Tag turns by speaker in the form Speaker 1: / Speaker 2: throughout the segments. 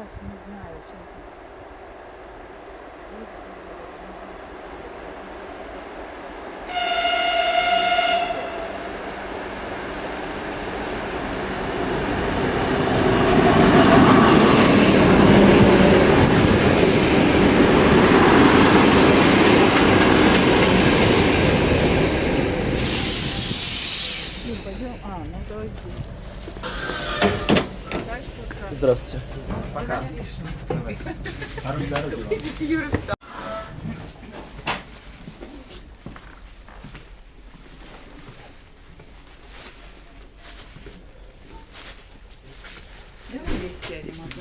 Speaker 1: дальше не знаю, честно. Пойдем. А, ну давай здесь.
Speaker 2: Здравствуйте.
Speaker 3: Пока. Хорошей дороги вам.
Speaker 1: Давай здесь сядем, а то.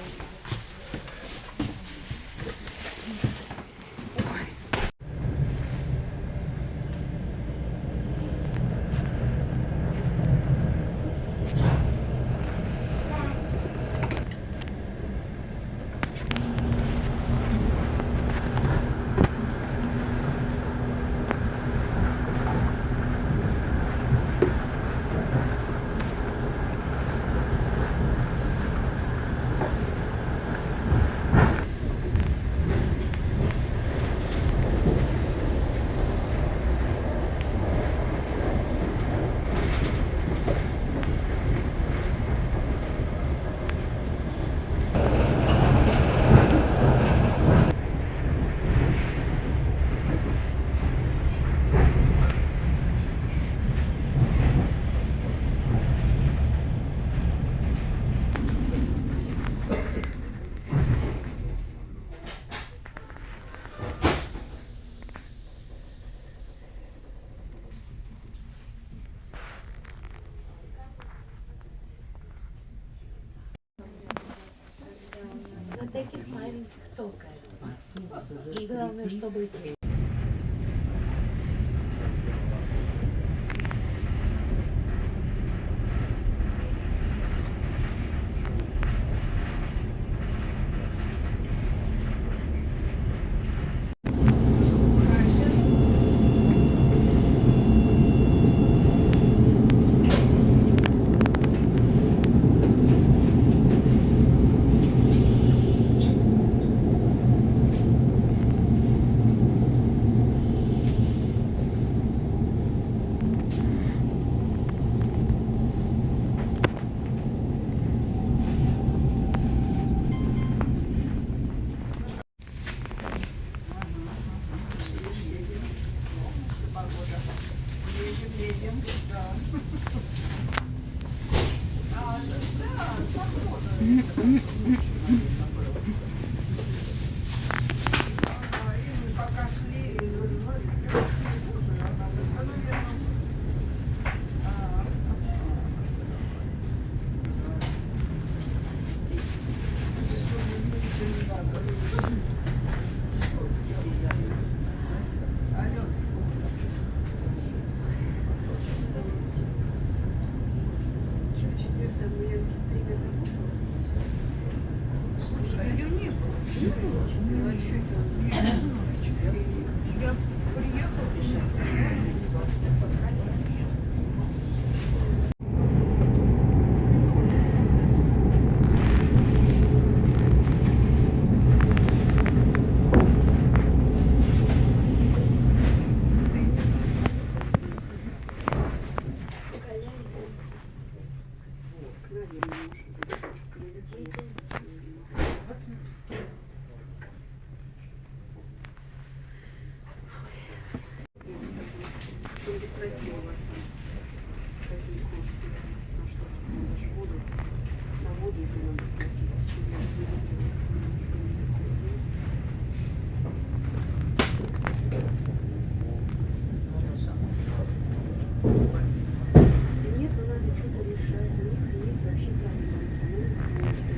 Speaker 4: На таких маленьких толкают. И главное, чтобы красиво у вас там. Такие кошки. На что? Даже воду. На воду надо просить. Нет, ну надо что-то решать. У них есть вообще проблемы. Ну, что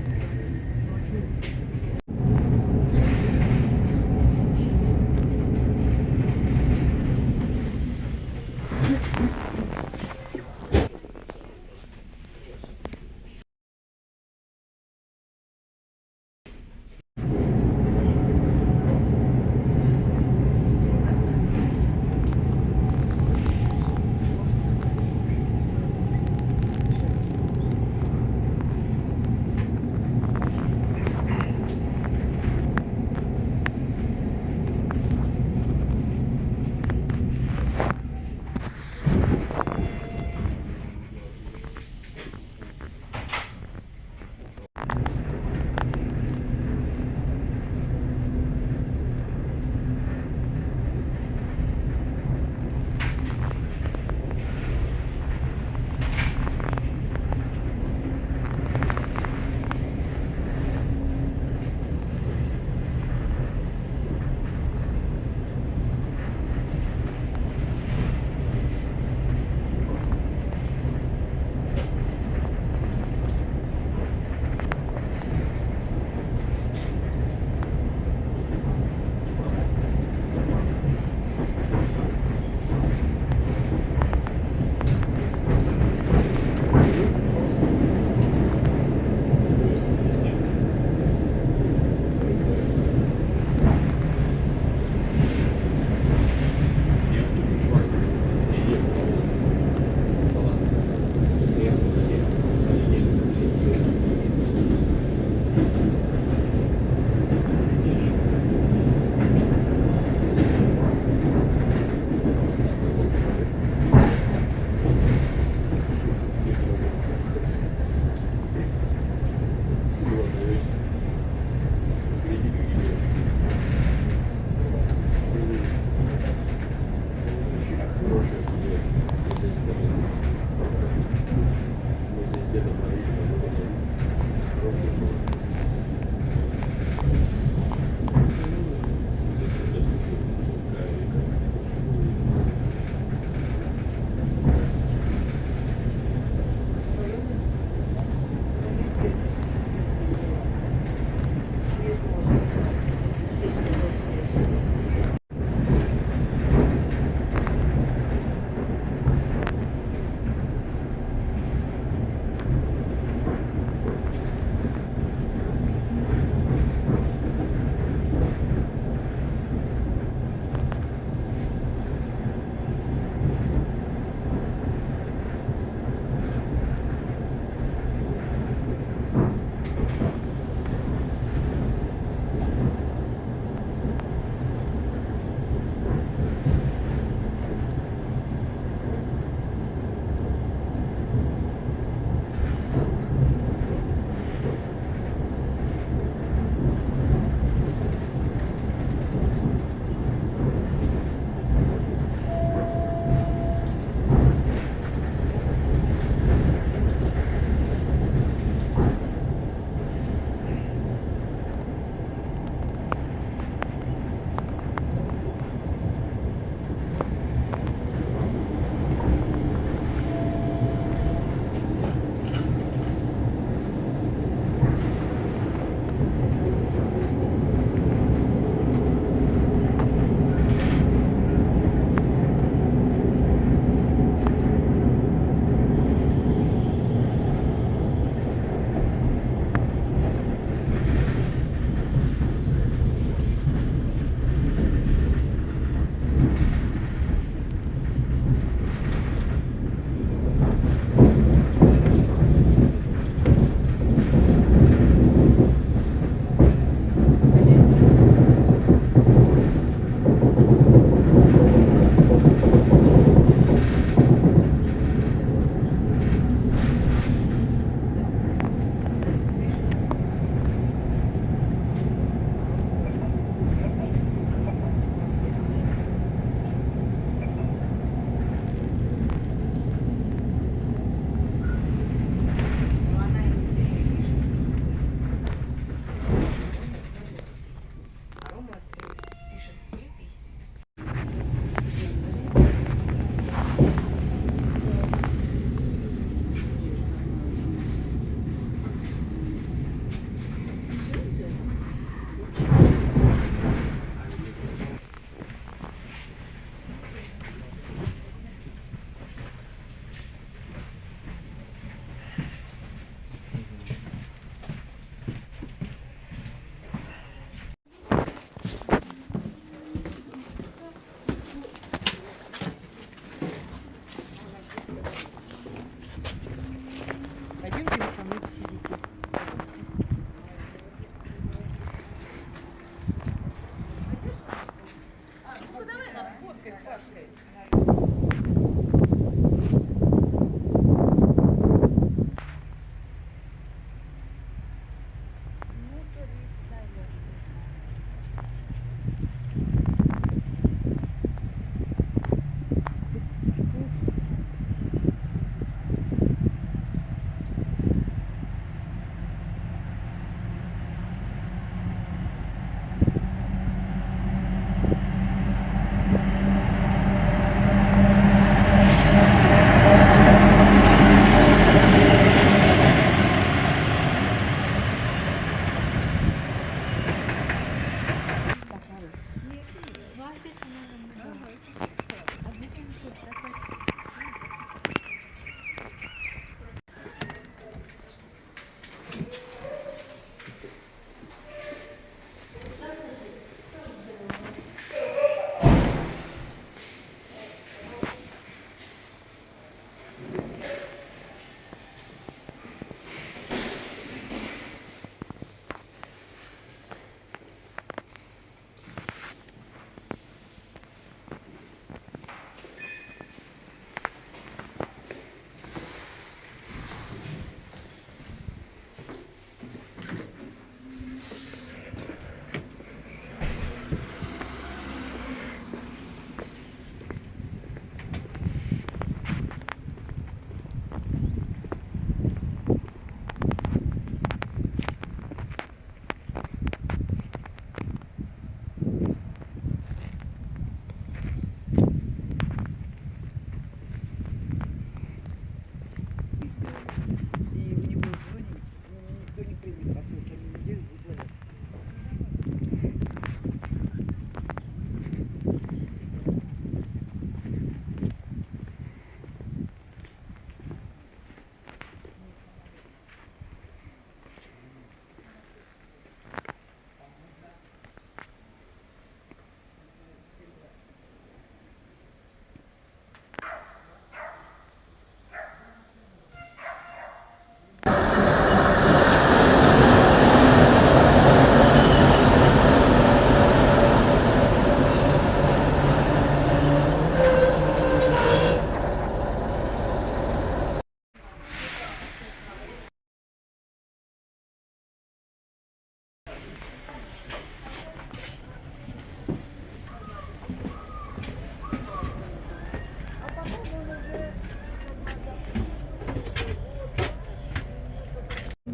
Speaker 1: Пашкой.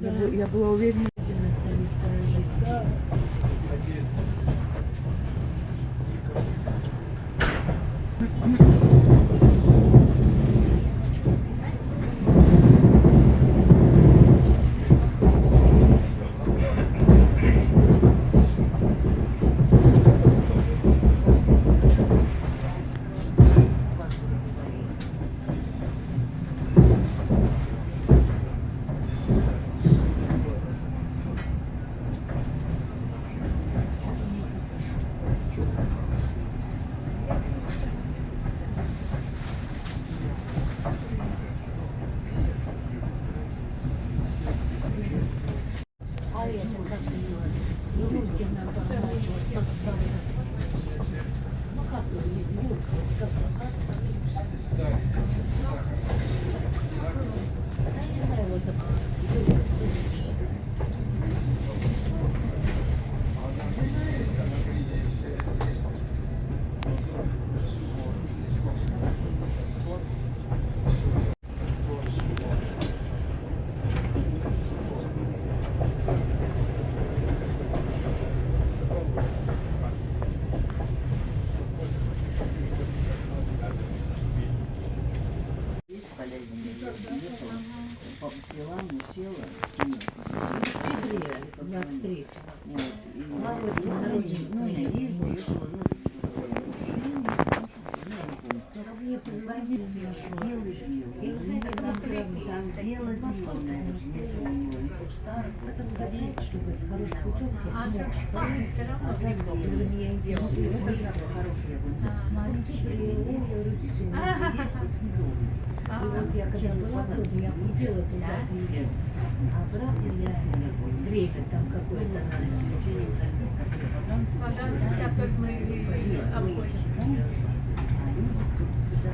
Speaker 1: Я была уверена.
Speaker 5: Стали сторожить. А это как ее? Юрки нам помочь, вот как ну как Юрка, как? Да не знаю, вот так Юрка Сергеевна.
Speaker 2: По делам села
Speaker 5: В октябре 23-го.
Speaker 2: вот, и
Speaker 5: Мама день рождения.
Speaker 2: ну, я ехала,
Speaker 5: Только мне позвонили,
Speaker 2: белый.
Speaker 5: и вы знаете, там все равно.
Speaker 2: Там бело-зеленое
Speaker 5: Потом говорили, чтобы хороший путевка сможешь. А так, когда меня интересует,
Speaker 2: хороший, я говорю, посмотрите,
Speaker 5: все.
Speaker 2: есть съедобный.
Speaker 5: И вот я когда была тут, я купила туда билет. А обратно я время там какое-то надо исключение.
Speaker 2: Нет, мы их сами, а люди тут сюда.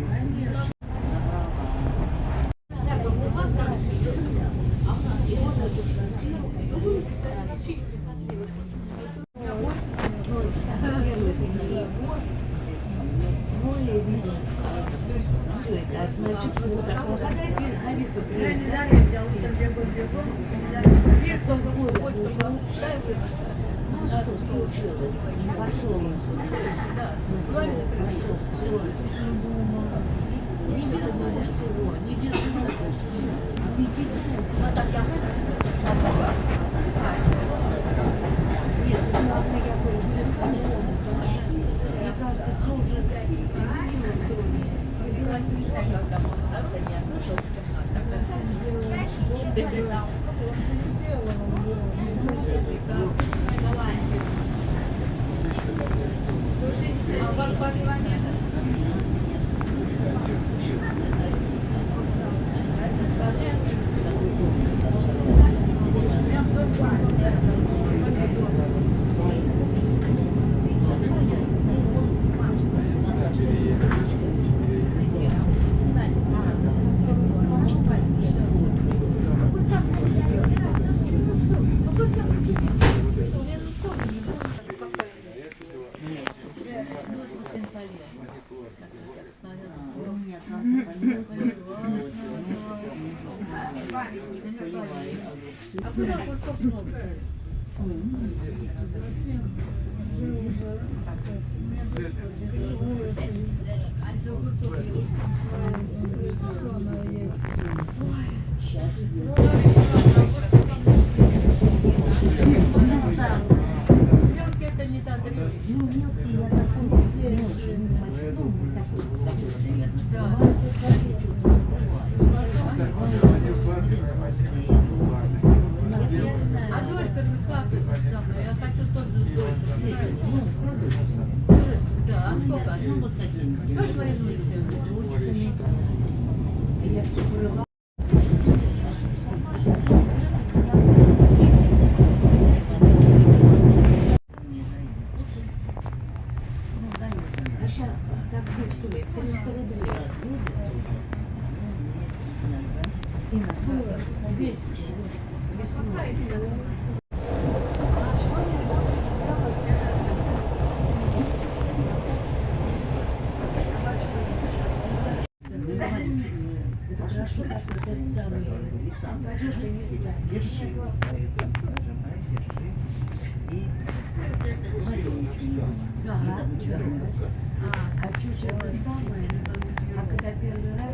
Speaker 5: Конечно. Все это, значит, вот такого ависа ну что случилось? Пошел он сюда. Пошел, все. Не верно чего, не верно. Нет, ладно, я говорю, мне кажется, что уже сейчас такси стоит 300 рублей. И 200. что так вот это самое?
Speaker 2: И сам
Speaker 5: Пойдешь ты не знаешь.
Speaker 2: держи. Поэтому нажимай, держи. И маленечко.
Speaker 5: Да,
Speaker 2: Не забудь вернуться.
Speaker 5: а чуть это самое, а когда первый раз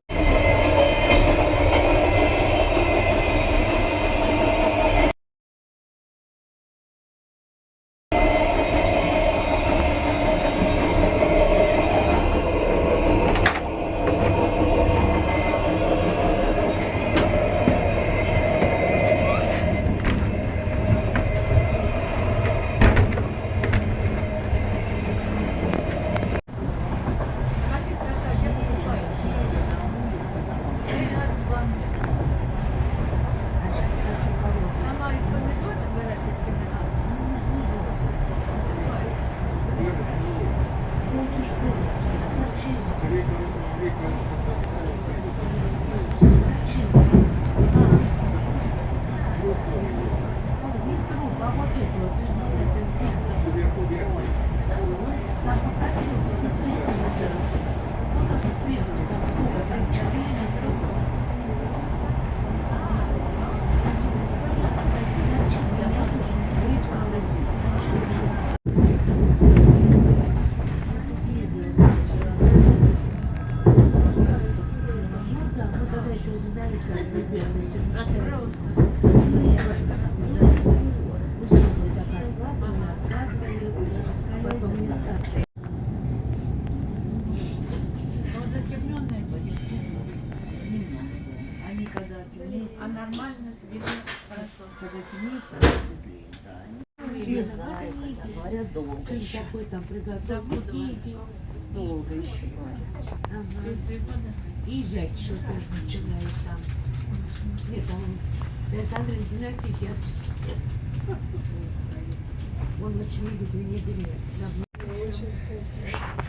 Speaker 5: не строго, а вот это вот, сам попросился, это свистывается. Ну, как вот видишь, там сколько, там 4 строго. Зачем я буду говорить, молодец, зачем? Ну да, ну тогда еще задается
Speaker 2: Они когда темнеют,
Speaker 1: А нормально, видно, хорошо.
Speaker 2: когда темнеет, тогда светлее, да. Все знают, когда говорят, долго
Speaker 5: Что
Speaker 2: еще.
Speaker 5: такое там приготовить?
Speaker 2: Долго еще говорят.
Speaker 5: Ага.
Speaker 1: Через 3 года.
Speaker 5: И зять что тоже начинает там. Нет, там, Александр, не простите, он очень любит винегрет.
Speaker 6: Очень вкусно.